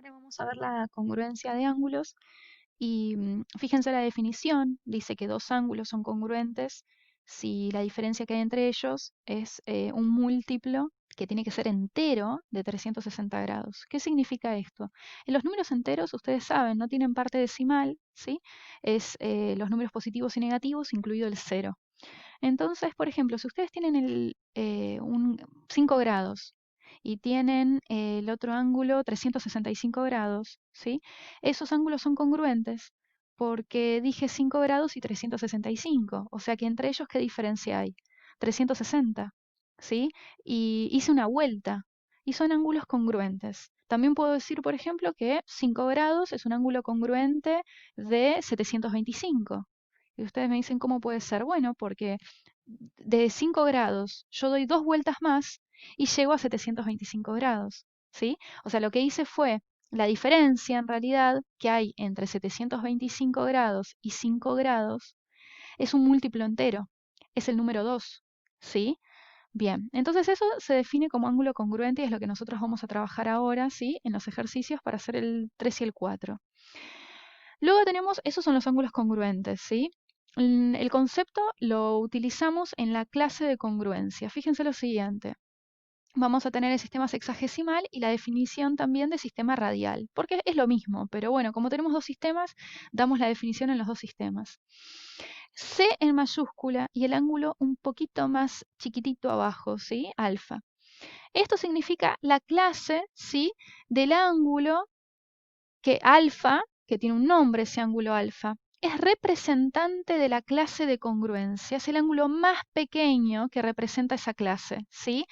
Ahora vamos a ver la congruencia de ángulos y fíjense la definición, dice que dos ángulos son congruentes si la diferencia que hay entre ellos es un múltiplo que tiene que ser entero de 360 grados. ¿Qué significa esto? En los números enteros, ustedes saben, no tienen parte decimal, ¿sí? Es los números positivos y negativos, incluido el cero. Entonces, por ejemplo, si ustedes tienen 5 grados y tienen el otro ángulo 365 grados, ¿sí? Esos ángulos son congruentes porque dije 5 grados y 365, o sea que entre ellos, ¿qué diferencia hay? 360, ¿sí? Y hice una vuelta y son ángulos congruentes. También puedo decir, por ejemplo, que 5 grados es un ángulo congruente de 725. Y ustedes me dicen, ¿cómo puede ser? Bueno, porque de 5 grados yo doy dos vueltas más y llego a 725 grados, ¿sí? O sea, lo que hice fue la diferencia en realidad que hay entre 725 grados y 5 grados es un múltiplo entero, es el número 2, ¿sí? Bien, entonces eso se define como ángulo congruente y es lo que nosotros vamos a trabajar ahora, ¿sí? En los ejercicios para hacer el 3 y el 4. Luego tenemos, esos son los ángulos congruentes, ¿sí? El concepto lo utilizamos en la clase de congruencia. Fíjense lo siguiente. Vamos a tener el sistema sexagesimal y la definición también de sistema radial, porque es lo mismo, pero bueno, como tenemos dos sistemas, damos la definición en los dos sistemas. C en mayúscula y el ángulo un poquito más chiquitito abajo, ¿sí? Alfa. Esto significa la clase, ¿sí? Del ángulo que alfa, que tiene un nombre ese ángulo alfa, es representante de la clase de congruencia, es el ángulo más pequeño que representa esa clase, ¿sí?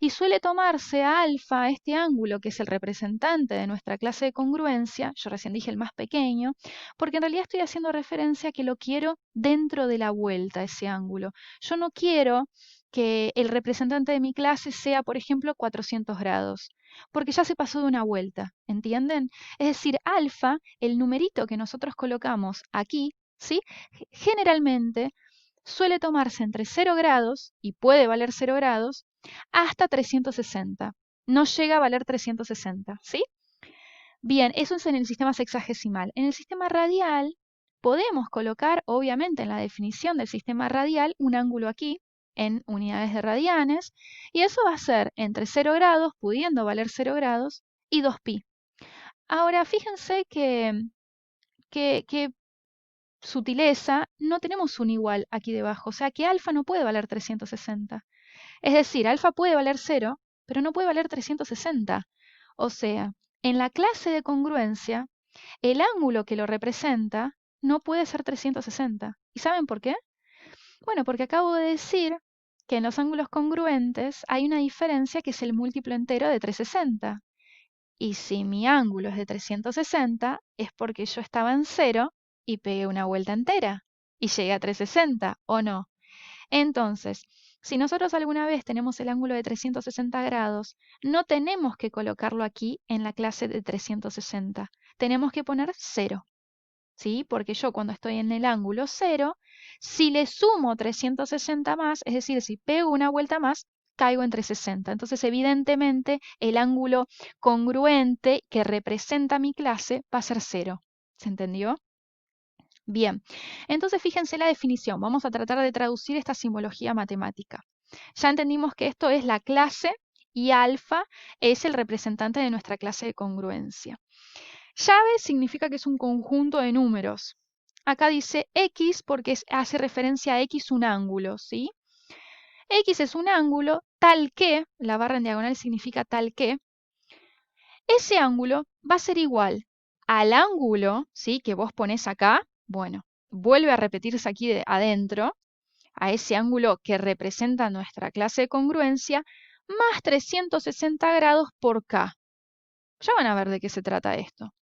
Y suele tomarse a alfa, este ángulo que es el representante de nuestra clase de congruencia, yo recién dije el más pequeño, porque en realidad estoy haciendo referencia a que lo quiero dentro de la vuelta, ese ángulo. Yo no quiero que el representante de mi clase sea, por ejemplo, 400 grados, porque ya se pasó de una vuelta, ¿entienden? Es decir, alfa, el numerito que nosotros colocamos aquí, ¿sí? Generalmente suele tomarse entre 0 grados, y puede valer 0 grados, hasta 360. No llega a valer 360, ¿sí? Bien, eso es en el sistema sexagesimal. En el sistema radial podemos colocar, obviamente, en la definición del sistema radial, un ángulo aquí, en unidades de radianes, y eso va a ser entre 0 grados, pudiendo valer 0 grados, y 2pi. Ahora, fíjense que sutileza, no tenemos un igual aquí debajo, o sea que alfa no puede valer 360. Es decir, alfa puede valer 0, pero no puede valer 360. O sea, en la clase de congruencia, el ángulo que lo representa no puede ser 360. ¿Y saben por qué? Bueno, porque acabo de decir que en los ángulos congruentes hay una diferencia que es el múltiplo entero de 360. Y si mi ángulo es de 360, es porque yo estaba en 0 y pegué una vuelta entera y llegué a 360, ¿o no? Entonces, si nosotros alguna vez tenemos el ángulo de 360 grados, no tenemos que colocarlo aquí en la clase de 360. Tenemos que poner 0, ¿sí? Porque yo cuando estoy en el ángulo 0, si le sumo 360 más, es decir, si pego una vuelta más, caigo entre 60. Entonces, evidentemente, el ángulo congruente que representa mi clase va a ser 0. ¿Se entendió? Bien, entonces fíjense la definición. Vamos a tratar de traducir esta simbología matemática. Ya entendimos que esto es la clase y alfa es el representante de nuestra clase de congruencia. Llave significa que es un conjunto de números. Acá dice X porque hace referencia a X un ángulo, ¿sí? X es un ángulo tal que, la barra en diagonal significa tal que, ese ángulo va a ser igual al ángulo, ¿sí? Que vos ponés acá. Bueno, vuelve a repetirse aquí adentro, a ese ángulo que representa nuestra clase de congruencia, más 360 grados por K. Ya van a ver de qué se trata esto.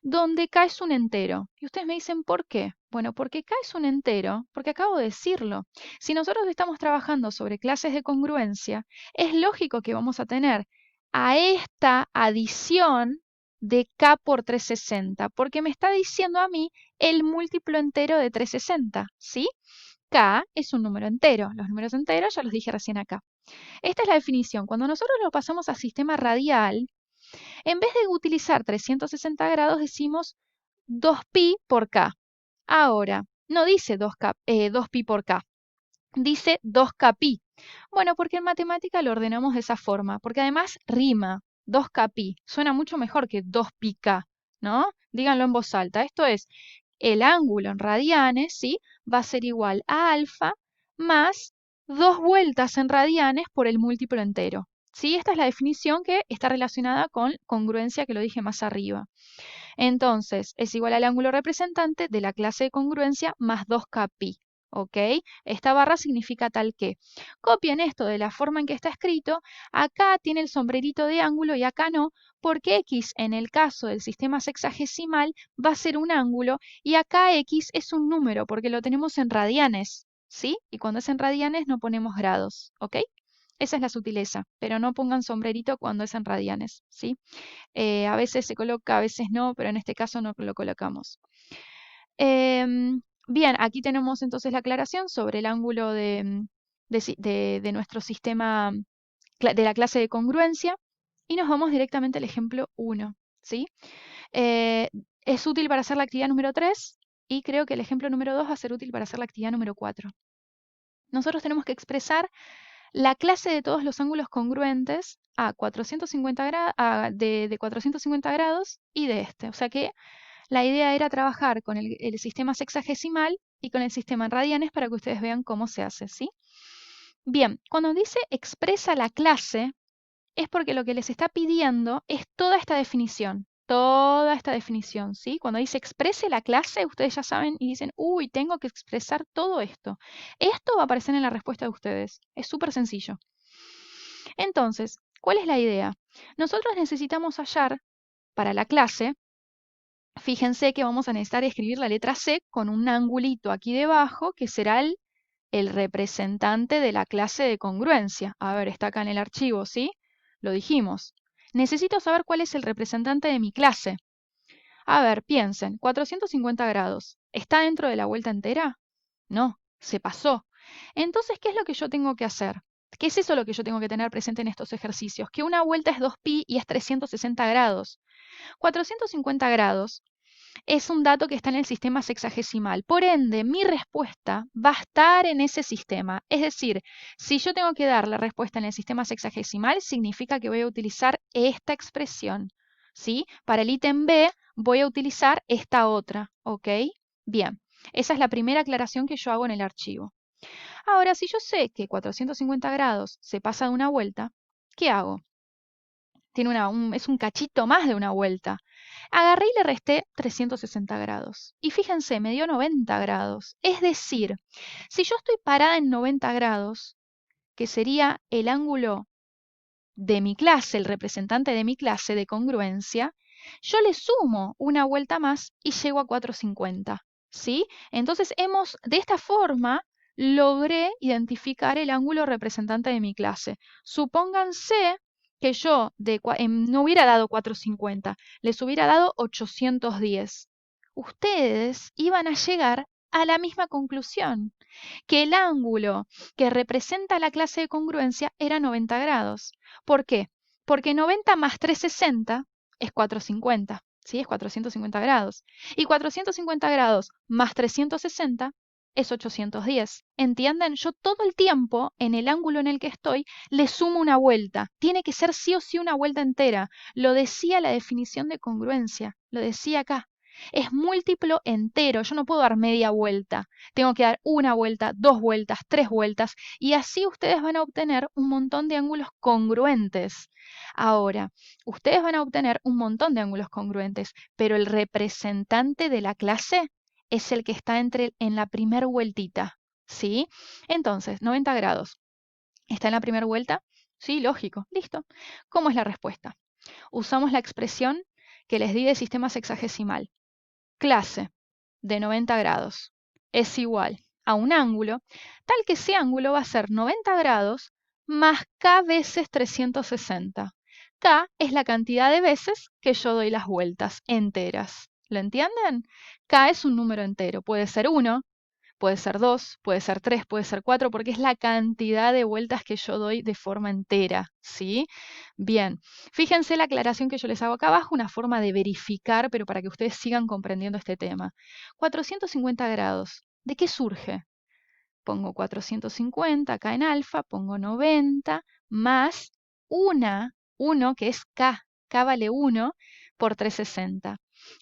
Donde K es un entero. Y ustedes me dicen, ¿por qué? Bueno, porque K es un entero, porque acabo de decirlo. Si nosotros estamos trabajando sobre clases de congruencia, es lógico que vamos a tener a esta adición de K por 360, porque me está diciendo a mí el múltiplo entero de 360, ¿sí? K es un número entero. Los números enteros ya los dije recién acá. Esta es la definición. Cuando nosotros lo pasamos a sistema radial, En vez de utilizar 360 grados, decimos 2pi por k. Ahora, no dice 2pi por k, dice 2kpi. Bueno, porque en matemática lo ordenamos de esa forma, porque además rima, 2kpi, suena mucho mejor que 2pk, ¿no? Díganlo en voz alta. Esto es, el ángulo en radianes, ¿sí? Va a ser igual a alfa más 2 vueltas en radianes por el múltiplo entero. ¿Sí? Esta es la definición que está relacionada con congruencia que lo dije más arriba. Entonces, es igual al ángulo representante de la clase de congruencia más 2kpi. ¿Ok? Esta barra significa tal que. Copien esto de la forma en que está escrito. Acá tiene el sombrerito de ángulo y acá no, porque x en el caso del sistema sexagesimal va a ser un ángulo y acá x es un número porque lo tenemos en radianes. ¿Sí? Y cuando es en radianes no ponemos grados. ¿Ok? Esa es la sutileza, pero no pongan sombrerito cuando es en radianes. ¿Sí? A veces se coloca, a veces no, pero en este caso no lo colocamos. Bien, aquí tenemos entonces la aclaración sobre el ángulo de nuestro sistema, de la clase de congruencia, y nos vamos directamente al ejemplo 1. ¿Sí? Es útil para hacer la actividad número 3 y creo que el ejemplo número 2 va a ser útil para hacer la actividad número 4. Nosotros tenemos que expresar la clase de todos los ángulos congruentes a 450 de 450 grados y de este. O sea que la idea era trabajar con el sistema sexagesimal y con el sistema en radianes para que ustedes vean cómo se hace, ¿sí? Bien, cuando dice expresa la clase, es porque lo que les está pidiendo es toda esta definición. Toda esta definición, ¿sí? Cuando dice exprese la clase, ustedes ya saben y dicen, uy, tengo que expresar todo esto. Esto va a aparecer en la respuesta de ustedes. Es súper sencillo. Entonces, ¿cuál es la idea? Nosotros necesitamos hallar para la clase, fíjense que vamos a necesitar escribir la letra C con un angulito aquí debajo, que será el representante de la clase de congruencia. A ver, está acá en el archivo, ¿sí? Lo dijimos. Necesito saber cuál es el representante de mi clase. A ver, piensen, 450 grados. ¿Está dentro de la vuelta entera? No, se pasó. Entonces, ¿qué es lo que yo tengo que hacer? ¿Qué es eso lo que yo tengo que tener presente en estos ejercicios? Que una vuelta es 2pi y es 360 grados. 450 grados es un dato que está en el sistema sexagesimal. Por ende, mi respuesta va a estar en ese sistema. Es decir, si yo tengo que dar la respuesta en el sistema sexagesimal, significa que voy a utilizar esta expresión. ¿Sí? Para el ítem B voy a utilizar esta otra. ¿Ok? Bien, esa es la primera aclaración que yo hago en el archivo. Ahora, si yo sé que 450 grados se pasa de una vuelta, ¿qué hago? Es un cachito más de una vuelta. Agarré y le resté 360 grados. Y fíjense, me dio 90 grados. Es decir, si yo estoy parada en 90 grados, que sería el ángulo de mi clase, el representante de mi clase de congruencia, yo le sumo una vuelta más y llego a 450. ¿Sí? Entonces de esta forma, logré identificar el ángulo representante de mi clase. Supónganse que yo no hubiera dado 450, les hubiera dado 810. Ustedes iban a llegar a la misma conclusión, que el ángulo que representa la clase de congruencia era 90 grados. ¿Por qué? Porque 90 más 360 es 450, ¿sí? Es 450 grados. Y 450 grados más 360 es 810. ¿Entienden? Yo todo el tiempo, en el ángulo en el que estoy, le sumo una vuelta. Tiene que ser sí o sí una vuelta entera. Lo decía la definición de congruencia. Lo decía acá. Es múltiplo entero. Yo no puedo dar media vuelta. Tengo que dar una vuelta, 2 vueltas, 3 vueltas. Y así ustedes van a obtener un montón de ángulos congruentes. Ahora, ustedes van a obtener un montón de ángulos congruentes, pero el representante de la clase es el que está en la primera vueltita, ¿sí? Entonces, 90 grados. ¿Está en la primera vuelta? Sí, lógico. Listo. ¿Cómo es la respuesta? Usamos la expresión que les di de sistema sexagesimal. Clase de 90 grados es igual a un ángulo, tal que ese ángulo va a ser 90 grados más k veces 360. K es la cantidad de veces que yo doy las vueltas enteras. ¿Lo entienden? K es un número entero. Puede ser 1, puede ser 2, puede ser 3, puede ser 4, porque es la cantidad de vueltas que yo doy de forma entera, ¿sí? Bien, fíjense la aclaración que yo les hago acá abajo, una forma de verificar, pero para que ustedes sigan comprendiendo este tema. 450 grados, ¿de qué surge? Pongo 450 acá en alfa, pongo 90 más 1 que es K vale 1 por 360.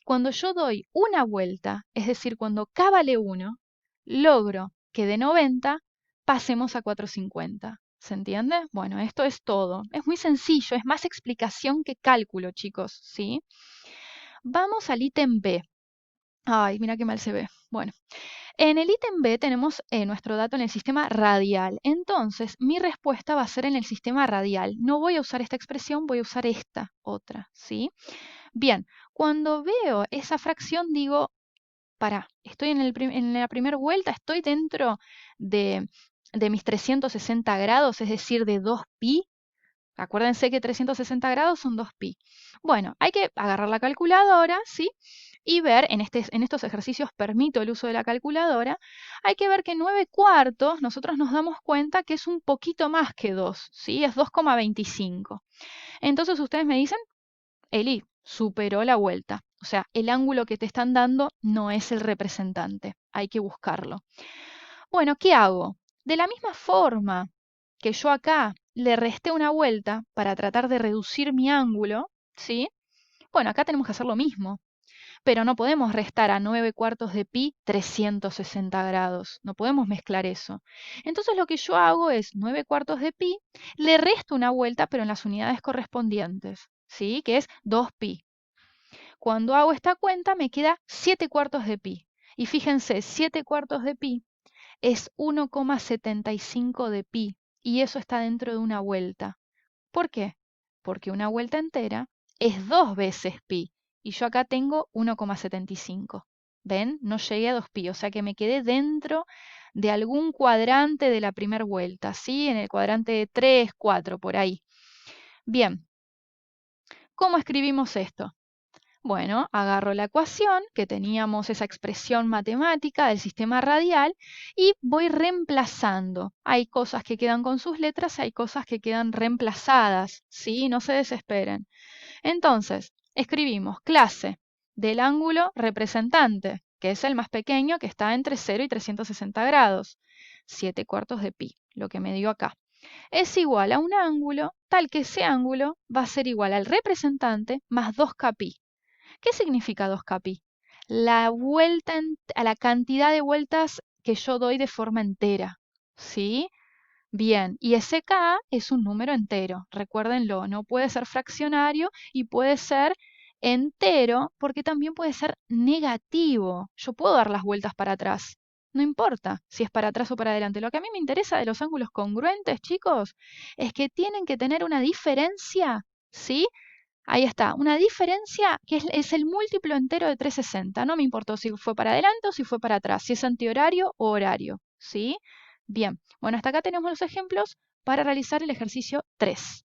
Cuando yo doy una vuelta, es decir, cuando K vale 1, logro que de 90 pasemos a 450. ¿Se entiende? Bueno, esto es todo. Es muy sencillo, es más explicación que cálculo, chicos, ¿sí? Vamos al ítem B. Ay, mira qué mal se ve. Bueno, en el ítem B tenemos nuestro dato en el sistema radial. Entonces, mi respuesta va a ser en el sistema radial. No voy a usar esta expresión, voy a usar esta otra, ¿sí? Bien, cuando veo esa fracción digo, pará, estoy en la primera vuelta, estoy dentro de mis 360 grados, es decir, de 2pi. Acuérdense que 360 grados son 2pi. Bueno, hay que agarrar la calculadora, ¿sí? Y ver, en estos ejercicios permito el uso de la calculadora, hay que ver que 9/4 nosotros nos damos cuenta que es un poquito más que 2, ¿sí? Es 2,25. Entonces ustedes me dicen, Eli, superó la vuelta. O sea, el ángulo que te están dando no es el representante, hay que buscarlo. Bueno, ¿qué hago? De la misma forma que yo acá le resté una vuelta para tratar de reducir mi ángulo, ¿sí? Bueno, acá tenemos que hacer lo mismo, pero no podemos restar a 9/4 de pi 360 grados, no podemos mezclar eso. Entonces lo que yo hago es 9/4 de pi, le resto una vuelta, pero en las unidades correspondientes, ¿sí? Que es 2pi. Cuando hago esta cuenta me queda 7/4 de pi. Y fíjense, 7/4 de pi es 1,75 de pi y eso está dentro de una vuelta. ¿Por qué? Porque una vuelta entera es 2 veces pi y yo acá tengo 1,75. ¿Ven? No llegué a 2pi, o sea que me quedé dentro de algún cuadrante de la primera vuelta, ¿sí? En el cuadrante 3, 4, por ahí. Bien, ¿cómo escribimos esto? Bueno, agarro la ecuación, que teníamos esa expresión matemática del sistema radial, y voy reemplazando. Hay cosas que quedan con sus letras, hay cosas que quedan reemplazadas, ¿sí? No se desesperen. Entonces, escribimos clase del ángulo representante, que es el más pequeño, que está entre 0 y 360 grados, 7/4 de pi, lo que me dio acá. Es igual a un ángulo, tal que ese ángulo va a ser igual al representante más 2kpi. ¿Qué significa 2kpi? La vuelta a la cantidad de vueltas que yo doy de forma entera, ¿sí? Bien, y ese k es un número entero, recuérdenlo, no puede ser fraccionario y puede ser entero porque también puede ser negativo. Yo puedo dar las vueltas para atrás, no importa si es para atrás o para adelante. Lo que a mí me interesa de los ángulos congruentes, chicos, es que tienen que tener una diferencia, ¿sí? Ahí está, una diferencia que es el múltiplo entero de 360. No me importó si fue para adelante o si fue para atrás, si es antihorario o horario, ¿sí? Bien, bueno, hasta acá tenemos los ejemplos para realizar el ejercicio 3.